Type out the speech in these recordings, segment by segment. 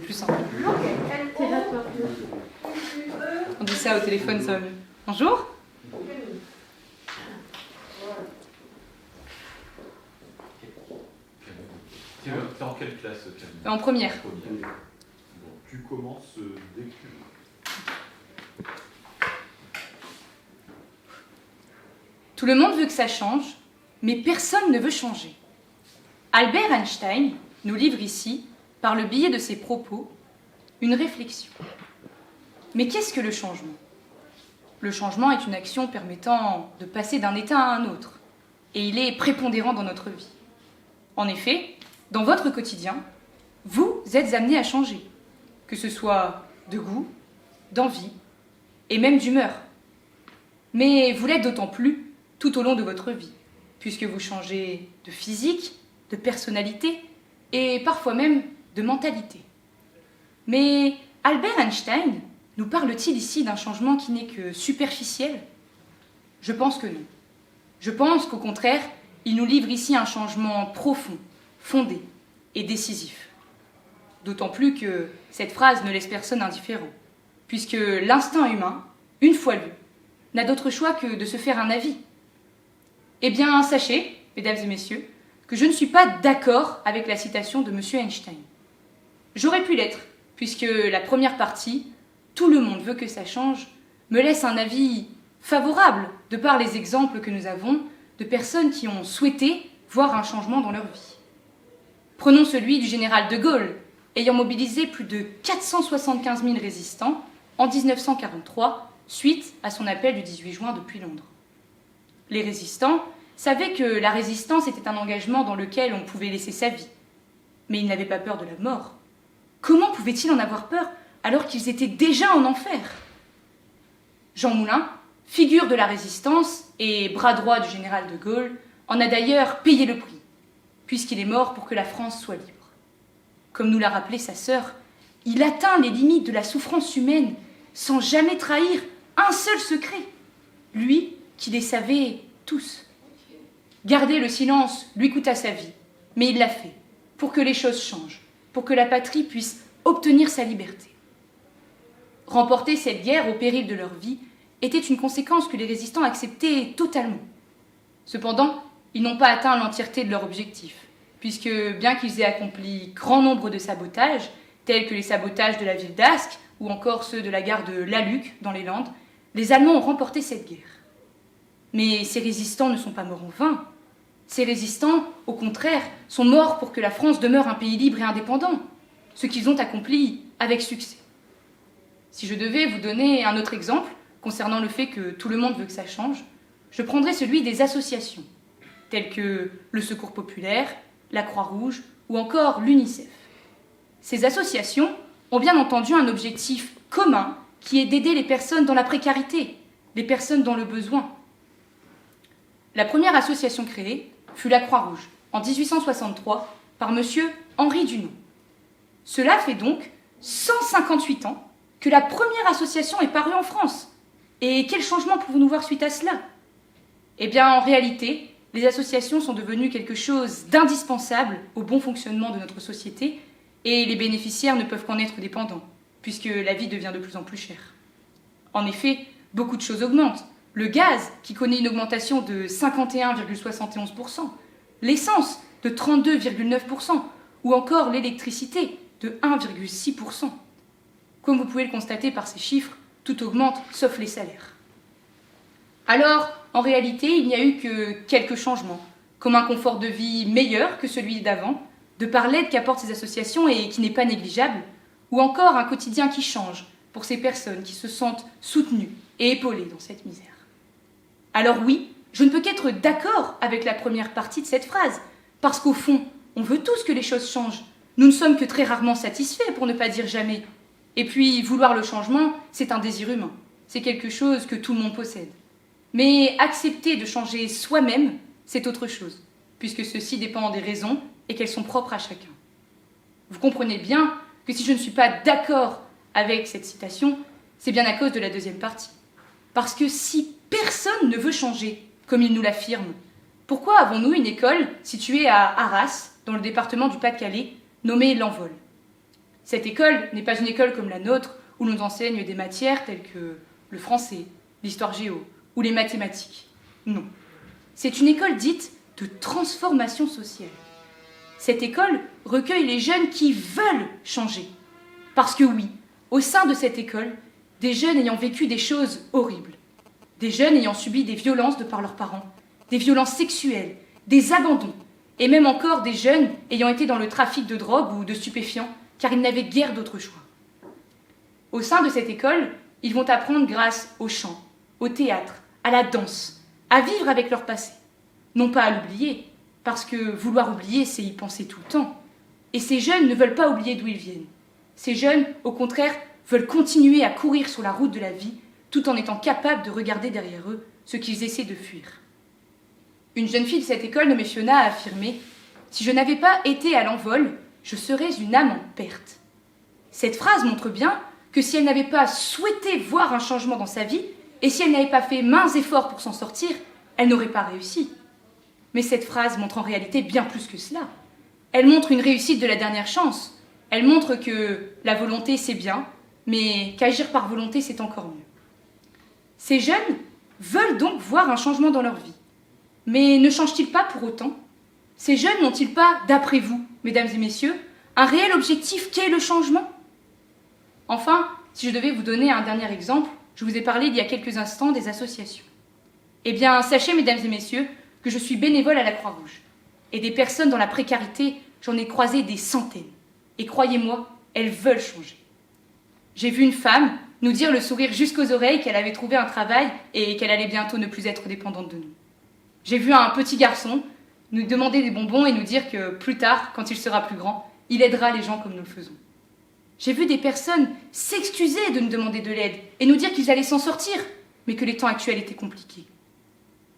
c'est plus simple. On dit ça au téléphone, ça va mieux. Bonjour. T'es en quelle classe, Camille? En première. Bon, tu commences dès que tu veux. Tout le monde veut que ça change, mais personne ne veut changer. Albert Einstein nous livre ici, par le biais de ses propos, une réflexion. Mais qu'est-ce que le changement? Le changement est une action permettant de passer d'un état à un autre, et il est prépondérant dans notre vie. En effet, dans votre quotidien, vous êtes amené à changer, que ce soit de goût, d'envie et même d'humeur. Mais vous l'êtes d'autant plus tout au long de votre vie, puisque vous changez de physique, de personnalité et parfois même de mentalité. Mais Albert Einstein nous parle-t-il ici d'un changement qui n'est que superficiel? Je pense que non. Je pense qu'au contraire, il nous livre ici un changement profond, fondé et décisif. D'autant plus que cette phrase ne laisse personne indifférent, puisque l'instinct humain, une fois lu, n'a d'autre choix que de se faire un avis. Eh bien, sachez, mesdames et messieurs, que je ne suis pas d'accord avec la citation de M. Einstein. J'aurais pu l'être, puisque la première partie, tout le monde veut que ça change, me laisse un avis favorable de par les exemples que nous avons de personnes qui ont souhaité voir un changement dans leur vie. Prenons celui du général de Gaulle, ayant mobilisé plus de 475 000 résistants en 1943, suite à son appel du 18 juin depuis Londres. Les résistants savaient que la résistance était un engagement dans lequel on pouvait laisser sa vie. Mais ils n'avaient pas peur de la mort. Comment pouvaient-ils en avoir peur alors qu'ils étaient déjà en enfer? Jean Moulin, figure de la résistance et bras droit du général de Gaulle, en a d'ailleurs payé le prix, puisqu'il est mort pour que la France soit libre. Comme nous l'a rappelé sa sœur, il atteint les limites de la souffrance humaine sans jamais trahir un seul secret, lui qui les savait tous. Garder le silence lui coûta sa vie, mais il l'a fait, pour que les choses changent, pour que la patrie puisse obtenir sa liberté. Remporter cette guerre au péril de leur vie était une conséquence que les résistants acceptaient totalement. Cependant, ils n'ont pas atteint l'entièreté de leur objectif, puisque bien qu'ils aient accompli grand nombre de sabotages, tels que les sabotages de la ville d'Ascq ou encore ceux de la gare de Lalluc dans les Landes, les Allemands ont remporté cette guerre. Mais ces résistants ne sont pas morts en vain. Ces résistants, au contraire, sont morts pour que la France demeure un pays libre et indépendant, ce qu'ils ont accompli avec succès. Si je devais vous donner un autre exemple concernant le fait que tout le monde veut que ça change, je prendrais celui des associations, telles que le Secours populaire, la Croix-Rouge ou encore l'UNICEF. Ces associations ont bien entendu un objectif commun qui est d'aider les personnes dans la précarité, les personnes dans le besoin. La première association créée fut la Croix-Rouge, en 1863, par M. Henri Dunant. Cela fait donc 158 ans que la première association est parue en France. Et quel changement pouvons-nous voir suite à cela? Eh bien, en réalité, les associations sont devenues quelque chose d'indispensable au bon fonctionnement de notre société, et les bénéficiaires ne peuvent qu'en être dépendants, puisque la vie devient de plus en plus chère. En effet, beaucoup de choses augmentent. Le gaz, qui connaît une augmentation de 51,71%, l'essence de 32,9%, ou encore l'électricité de 1,6%. Comme vous pouvez le constater par ces chiffres, tout augmente sauf les salaires. Alors, en réalité, il n'y a eu que quelques changements, comme un confort de vie meilleur que celui d'avant, de par l'aide qu'apportent ces associations et qui n'est pas négligeable, ou encore un quotidien qui change pour ces personnes qui se sentent soutenues et épaulées dans cette misère. Alors oui, je ne peux qu'être d'accord avec la première partie de cette phrase, parce qu'au fond, on veut tous que les choses changent. Nous ne sommes que très rarement satisfaits, pour ne pas dire jamais. Et puis, vouloir le changement, c'est un désir humain. C'est quelque chose que tout le monde possède. Mais accepter de changer soi-même, c'est autre chose, puisque ceci dépend des raisons et qu'elles sont propres à chacun. Vous comprenez bien que si je ne suis pas d'accord avec cette citation, c'est bien à cause de la deuxième partie. Parce que si personne ne veut changer, comme il nous l'affirme, pourquoi avons-nous une école située à Arras, dans le département du Pas-de-Calais, nommée l'Envol? Cette école n'est pas une école comme la nôtre, où l'on enseigne des matières telles que le français, l'histoire géo ou les mathématiques. Non. C'est une école dite de transformation sociale. Cette école recueille les jeunes qui veulent changer. Parce que oui, au sein de cette école, des jeunes ayant vécu des choses horribles, des jeunes ayant subi des violences de par leurs parents, des violences sexuelles, des abandons, et même encore des jeunes ayant été dans le trafic de drogue ou de stupéfiants, car ils n'avaient guère d'autre choix. Au sein de cette école, ils vont apprendre grâce au chant, au théâtre, à la danse, à vivre avec leur passé. Non pas à l'oublier, parce que vouloir oublier, c'est y penser tout le temps. Et ces jeunes ne veulent pas oublier d'où ils viennent. Ces jeunes, au contraire, veulent continuer à courir sur la route de la vie, tout en étant capables de regarder derrière eux ce qu'ils essaient de fuir. Une jeune fille de cette école nommée Fiona a affirmé « Si je n'avais pas été à l'envol, je serais une âme en perte. » Cette phrase montre bien que si elle n'avait pas souhaité voir un changement dans sa vie, et si elle n'avait pas fait maints efforts pour s'en sortir, elle n'aurait pas réussi. Mais cette phrase montre en réalité bien plus que cela. Elle montre une réussite de la dernière chance. Elle montre que la volonté, c'est bien, mais qu'agir par volonté, c'est encore mieux. Ces jeunes veulent donc voir un changement dans leur vie. Mais ne changent-ils pas pour autant? Ces jeunes n'ont-ils pas, d'après vous, mesdames et messieurs, un réel objectif qu'est le changement? Enfin, si je devais vous donner un dernier exemple, je vous ai parlé il y a quelques instants des associations. Eh bien, sachez, mesdames et messieurs, que je suis bénévole à la Croix-Rouge. Et des personnes dans la précarité, j'en ai croisé des centaines. Et croyez-moi, elles veulent changer. J'ai vu une femme nous dire le sourire jusqu'aux oreilles qu'elle avait trouvé un travail et qu'elle allait bientôt ne plus être dépendante de nous. J'ai vu un petit garçon nous demander des bonbons et nous dire que plus tard, quand il sera plus grand, il aidera les gens comme nous le faisons. J'ai vu des personnes s'excuser de nous demander de l'aide et nous dire qu'ils allaient s'en sortir, mais que les temps actuels étaient compliqués.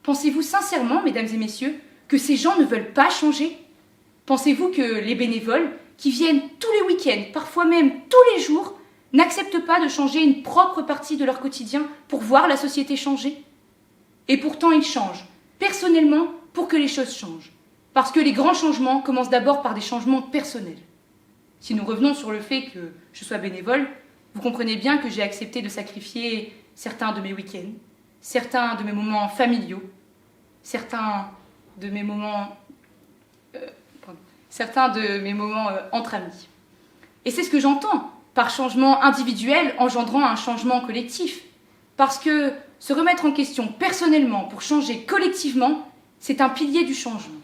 Pensez-vous sincèrement, mesdames et messieurs, que ces gens ne veulent pas changer? Pensez-vous que les bénévoles, qui viennent tous les week-ends, parfois même tous les jours, n'acceptent pas de changer une propre partie de leur quotidien pour voir la société changer? Et pourtant, ils changent, personnellement, pour que les choses changent. Parce que les grands changements commencent d'abord par des changements personnels. Si nous revenons sur le fait que je sois bénévole, vous comprenez bien que j'ai accepté de sacrifier certains de mes week-ends, certains de mes moments familiaux, certains de mes moments entre amis. Et c'est ce que j'entends par changement individuel engendrant un changement collectif. Parce que se remettre en question personnellement pour changer collectivement, c'est un pilier du changement.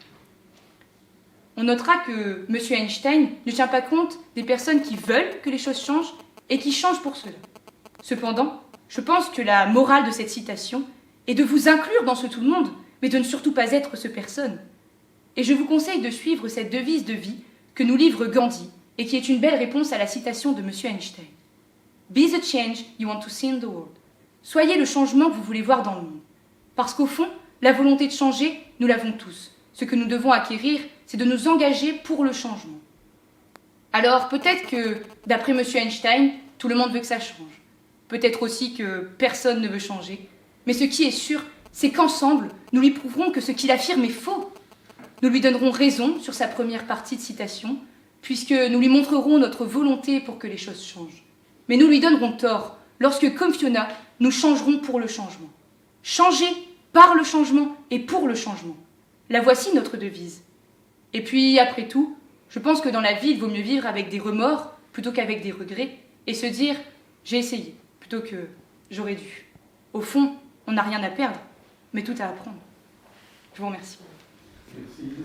On notera que M. Einstein ne tient pas compte des personnes qui veulent que les choses changent et qui changent pour cela. Cependant, je pense que la morale de cette citation est de vous inclure dans ce tout le monde, mais de ne surtout pas être ce personne. Et je vous conseille de suivre cette devise de vie que nous livre Gandhi et qui est une belle réponse à la citation de M. Einstein. Be the change you want to see in the world. Soyez le changement que vous voulez voir dans le monde. Parce qu'au fond, la volonté de changer, nous l'avons tous. Ce que nous devons acquérir, c'est de nous engager pour le changement. Alors peut-être que, d'après M. Einstein, tout le monde veut que ça change. Peut-être aussi que personne ne veut changer. Mais ce qui est sûr, c'est qu'ensemble, nous lui prouverons que ce qu'il affirme est faux. Nous lui donnerons raison sur sa première partie de citation, puisque nous lui montrerons notre volonté pour que les choses changent. Mais nous lui donnerons tort lorsque, comme Fiona, nous changerons pour le changement. Changer par le changement et pour le changement. La voici notre devise. Et puis, après tout, je pense que dans la vie, il vaut mieux vivre avec des remords plutôt qu'avec des regrets et se dire « j'ai essayé » plutôt que « j'aurais dû ». Au fond, on n'a rien à perdre, mais tout à apprendre. Je vous remercie. Merci.